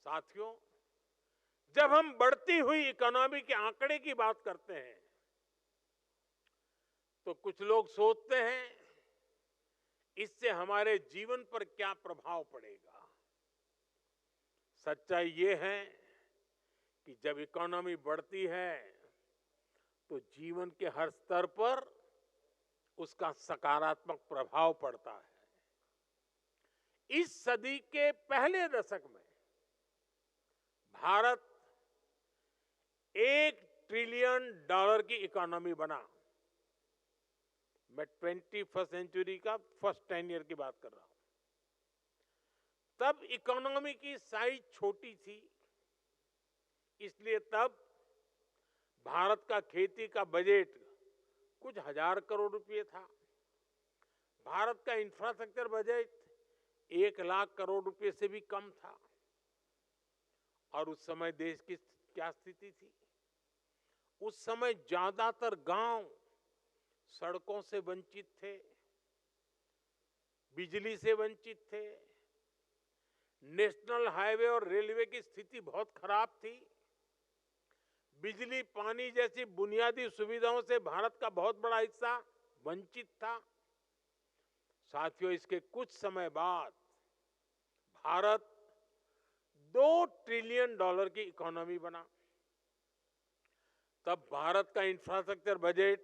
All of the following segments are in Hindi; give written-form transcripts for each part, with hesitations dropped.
साथियों, जब हम बढ़ती हुई इकोनॉमी के आंकड़े की बात करते हैं तो कुछ लोग सोचते हैं इससे हमारे जीवन पर क्या प्रभाव पड़ेगा। सच्चाई ये है कि जब इकोनॉमी बढ़ती है तो जीवन के हर स्तर पर उसका सकारात्मक प्रभाव पड़ता है। इस सदी के पहले दशक में भारत $1 ट्रिलियन की इकोनॉमी बना। मैं 21st सेंचुरी का फर्स्ट 10 ईयर की बात कर रहा हूं। तब इकोनॉमी की साइज छोटी थी, इसलिए तब भारत का खेती का बजट कुछ हजार करोड़ रुपए था। भारत का इंफ्रास्ट्रक्चर बजट 1 लाख करोड़ रुपए से भी कम था। और उस समय देश की क्या स्थिति थी? उस समय ज्यादातर गांव सड़कों से वंचित थे, बिजली से वंचित थे, नेशनल हाईवे और रेलवे की स्थिति बहुत खराब थी। बिजली, पानी जैसी बुनियादी सुविधाओं से भारत का बहुत बड़ा हिस्सा वंचित था। साथियों, इसके कुछ समय बाद भारत $2 ट्रिलियन की इकोनॉमी बना। तब भारत का इंफ्रास्ट्रक्चर बजट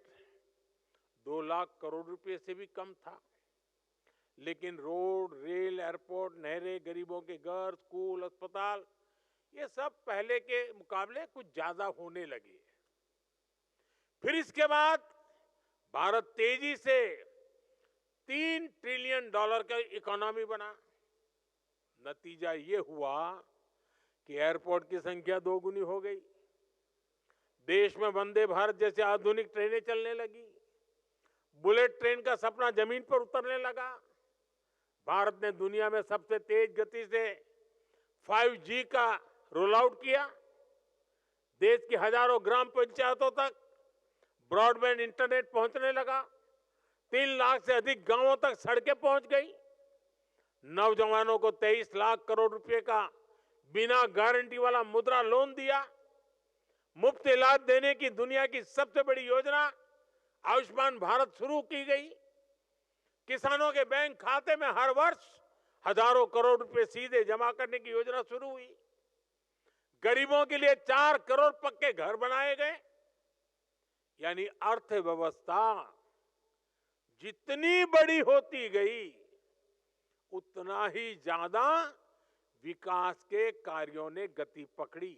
2 लाख करोड़ रुपए से भी कम था। लेकिन रोड, रेल, एयरपोर्ट, नहरें, गरीबों के घर, स्कूल, अस्पताल, ये सब पहले के मुकाबले कुछ ज्यादा होने लगे। फिर इसके बाद भारत तेजी से $3 ट्रिलियन का इकोनॉमी बना। नतीजा ये हुआ कि एयरपोर्ट की संख्या 2 गुनी हो गई। देश में वंदे भारत जैसे आधुनिक ट्रेनें चलने लगी। बुलेट ट्रेन का सपना जमीन पर उतरने लगा। भारत ने दुनिया में सबसे तेज गति से 5G का रोल आउट किया। देश की हजारों ग्राम पंचायतों तक ब्रॉडबैंड इंटरनेट पहुंचने लगा। 3 लाख से अधिक गांवों तक सड़कें पहुंच गई। नौजवानों को 23 लाख करोड़ रुपए का बिना गारंटी वाला मुद्रा लोन दिया। मुफ्त इलाज देने की दुनिया की सबसे बड़ी योजना आयुष्मान भारत शुरू की गई। किसानों के बैंक खाते में हर वर्ष हजारों करोड़ रुपए सीधे जमा करने की योजना शुरू हुई। गरीबों के लिए 4 करोड़ पक्के घर बनाए गए। यानी अर्थव्यवस्था जितनी बड़ी होती गई उतना ही ज्यादा विकास के कार्यों ने गति पकड़ी,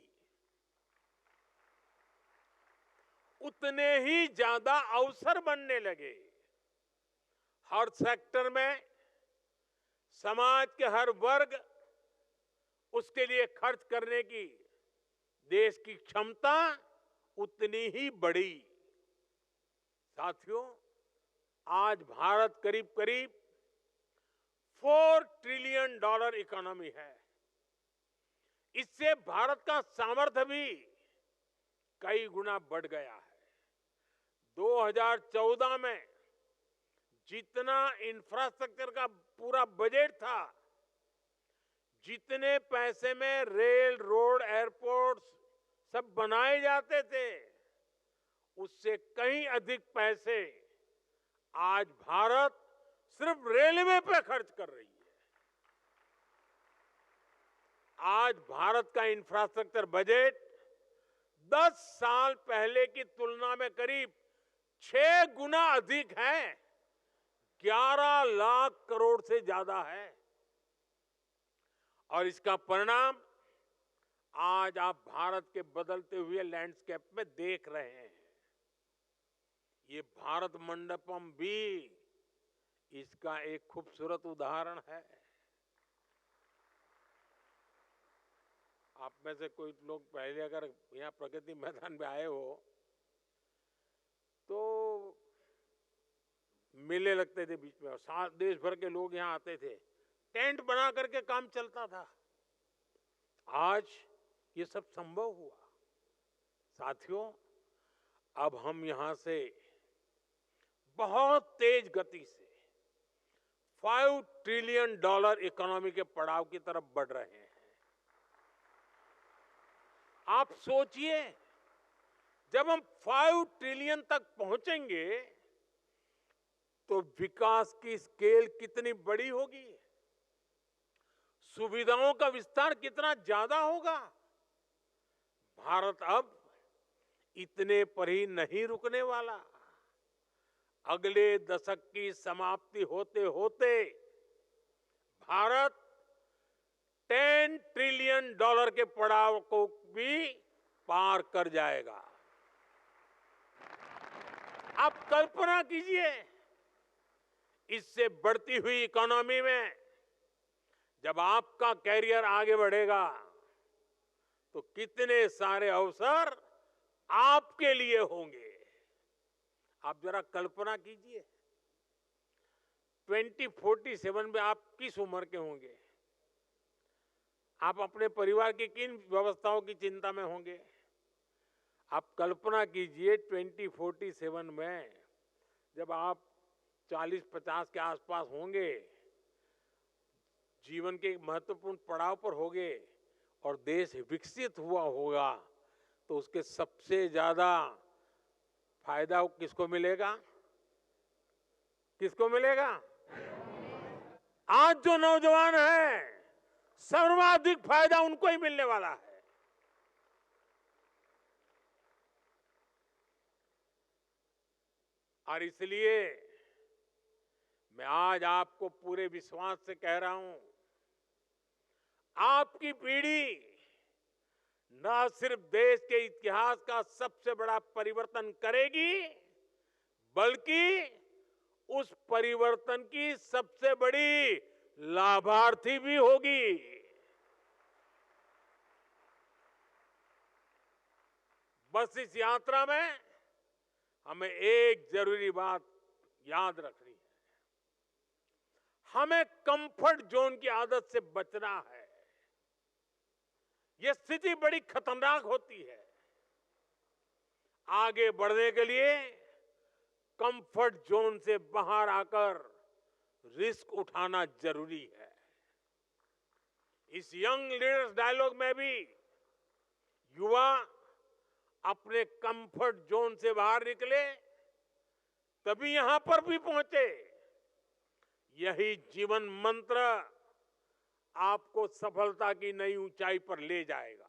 उतने ही ज्यादा अवसर बनने लगे। हर सेक्टर में समाज के हर वर्ग उसके लिए खर्च करने की देश की क्षमता उतनी ही बढ़ी। साथियों, आज भारत करीब करीब $4 ट्रिलियन इकोनॉमी है। इससे भारत का सामर्थ्य भी कई गुना बढ़ गया है। 2014 में जितना इंफ्रास्ट्रक्चर का पूरा बजट था, जितने पैसे में रेल, रोड, एयरपोर्ट सब बनाए जाते थे, उससे कहीं अधिक पैसे आज भारत सिर्फ रेलवे पे खर्च कर रही है। आज भारत का इंफ्रास्ट्रक्चर बजट 10 साल पहले की तुलना में करीब 6 गुना अधिक है। 11 लाख करोड़ से ज्यादा है। और इसका परिणाम आज आप भारत के बदलते हुए लैंडस्केप में देख रहे हैं। ये भारत मंडपम भी इसका एक खूबसूरत उदाहरण है। आप में से कोई लोग पहले अगर यहाँ प्रगति मैदान में आए हो तो मेले लगते थे बीच में और देश भर के लोग यहाँ आते थे। टेंट बना करके काम चलता था। आज ये सब संभव हुआ। साथियों, अब हम यहां से बहुत तेज गति से $5 ट्रिलियन इकोनॉमी के पड़ाव की तरफ बढ़ रहे हैं। आप सोचिए, जब हम 5 ट्रिलियन तक पहुंचेंगे तो विकास की स्केल कितनी बड़ी होगी, सुविधाओं का विस्तार कितना ज्यादा होगा। भारत अब इतने पर ही नहीं रुकने वाला। अगले दशक की समाप्ति होते होते भारत $10 ट्रिलियन के पड़ाव को भी पार कर जाएगा। आप कल्पना कीजिए, इससे बढ़ती हुई इकोनॉमी में जब आपका कैरियर आगे बढ़ेगा तो कितने सारे अवसर आपके लिए होंगे। आप जरा कल्पना कीजिए, 2047 में आप किस उम्र के होंगे, आप अपने परिवार की किन व्यवस्थाओं की चिंता में होंगे। आप कल्पना कीजिए 2047 में जब आप 40-50 के आसपास होंगे, जीवन के एक महत्वपूर्ण पड़ाव पर होंगे और देश विकसित हुआ होगा, तो उसके सबसे ज्यादा फायदा किसको मिलेगा? किसको मिलेगा? आज जो नौजवान है, सर्वाधिक फायदा उनको ही मिलने वाला है। और इसलिए मैं आज आपको पूरे विश्वास से कह रहा हूं, आपकी पीढ़ी न सिर्फ देश के इतिहास का सबसे बड़ा परिवर्तन करेगी, बल्कि उस परिवर्तन की सबसे बड़ी लाभार्थी भी होगी। बस इस यात्रा में हमें एक जरूरी बात याद रखनी है, हमें कंफर्ट जोन की आदत से बचना है। यह स्थिति बड़ी खतरनाक होती है। आगे बढ़ने के लिए कंफर्ट जोन से बाहर आकर रिस्क उठाना जरूरी है। इस यंग लीडर्स डायलॉग में भी युवा अपने कंफर्ट जोन से बाहर निकले, तभी यहां पर भी पहुंचे। यही जीवन मंत्र आपको सफलता की नई ऊंचाई पर ले जाएगा।